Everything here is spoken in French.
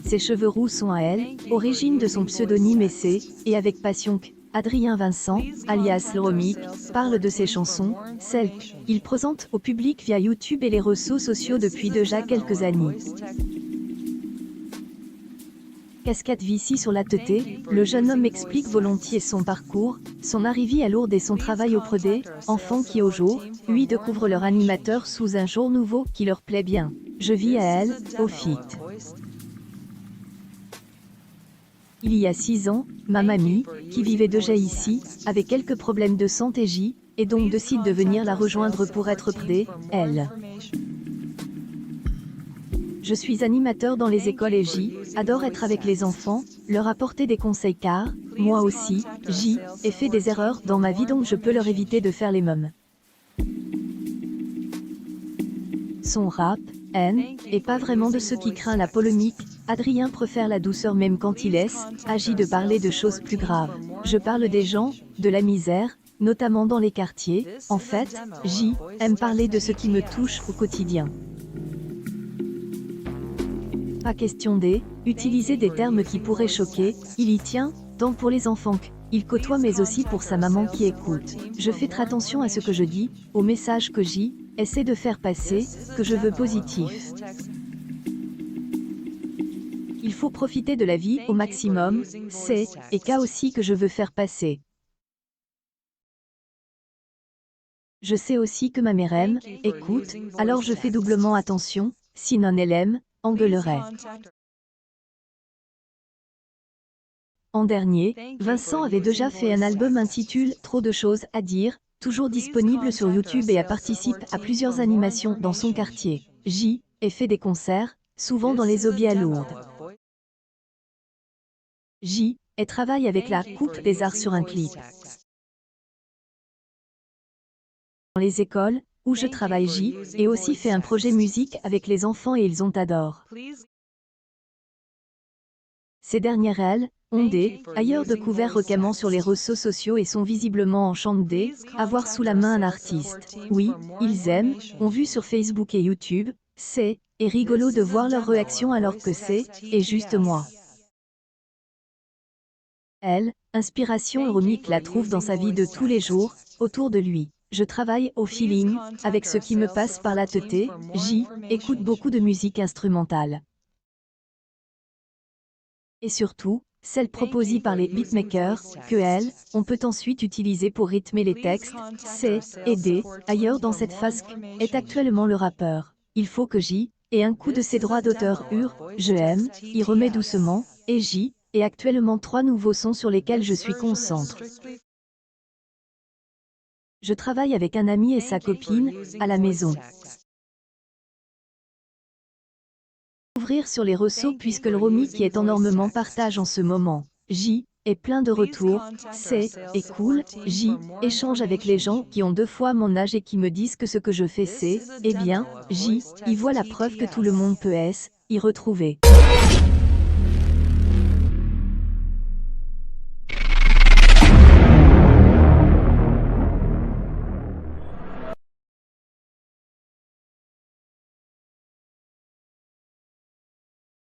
Ses cheveux roux sont à elle, origine de son pseudonyme Essai, et avec passion Adrien Vincent, alias Loromic, parle de ses chansons, celles qu'il présente au public via YouTube et les réseaux sociaux depuis déjà quelques années. Cascade Vici sur la teuté, le jeune homme explique volontiers son parcours, son arrivée à Lourdes et son travail auprès des enfants qui au jour, lui découvrent leur animateur sous un jour nouveau qui leur plaît bien. Je vis à elle, au FIT. Il y a 6 ans, ma mamie, qui vivait déjà ici, avait quelques problèmes de santé et donc décide de venir la rejoindre pour être près d'elle. Je suis animateur dans les écoles et adore être avec les enfants, leur apporter des conseils car, moi aussi, ai fait des erreurs dans ma vie donc je peux leur éviter de faire les mêmes. Son rap, et pas vraiment de ceux qui craignent la polémique, Adrien préfère la douceur même quand il agit de parler de choses plus graves. Je parle des gens, de la misère, notamment dans les quartiers, en fait, aime parler de ce qui me touche au quotidien. Pas question d'utiliser des termes qui pourraient choquer, il y tient, tant pour les enfants qu'il côtoie mais aussi pour sa maman qui écoute. Je fais très attention à ce que je dis, au message que essaie de faire passer, que je veux positif. Il faut profiter de la vie au maximum, et cas aussi que je veux faire passer. Je sais aussi que ma mère écoute, alors je fais doublement attention, sinon elle engueulerait. En dernier, Vincent avait déjà fait un album intitulé « Trop de choses à dire », toujours disponible sur YouTube et participe à plusieurs animations dans son quartier. Et fait des concerts, souvent dans les Aubiers à Lourdes. Et travaille avec la Coupe des Arts sur un clip. Dans les écoles, où je travaille et aussi fait un projet musique avec les enfants et ils adorent. Ces dernières ont ailleurs découvert récemment sur les réseaux sociaux et sont visiblement enchantées avoir sous la main un artiste. Oui, ils ont vu sur Facebook et YouTube, est rigolo de voir leur réaction alors que et juste moi. Inspiration ironique la trouve dans sa vie de tous les jours, autour de lui. Je travaille au feeling, avec ce qui me passe par la tête, écoute beaucoup de musique instrumentale. Et surtout, celle proposée par les beatmakers, on peut ensuite utiliser pour rythmer les textes, ailleurs dans cette phase est actuellement le rappeur. Il faut que ait un coup de ses droits d'auteur y remet doucement, et actuellement 3 nouveaux sons sur lesquels je suis concentré. Je travaille avec un ami et sa copine, à la maison. Ouvrir sur les réseaux puisque le Romy qui est énormément partage en ce moment. Est plein de retours, est cool, échange avec les gens qui ont 2 fois mon âge et qui me disent que ce que je fais c'est, bien, y voit la preuve que tout le monde peut y retrouver.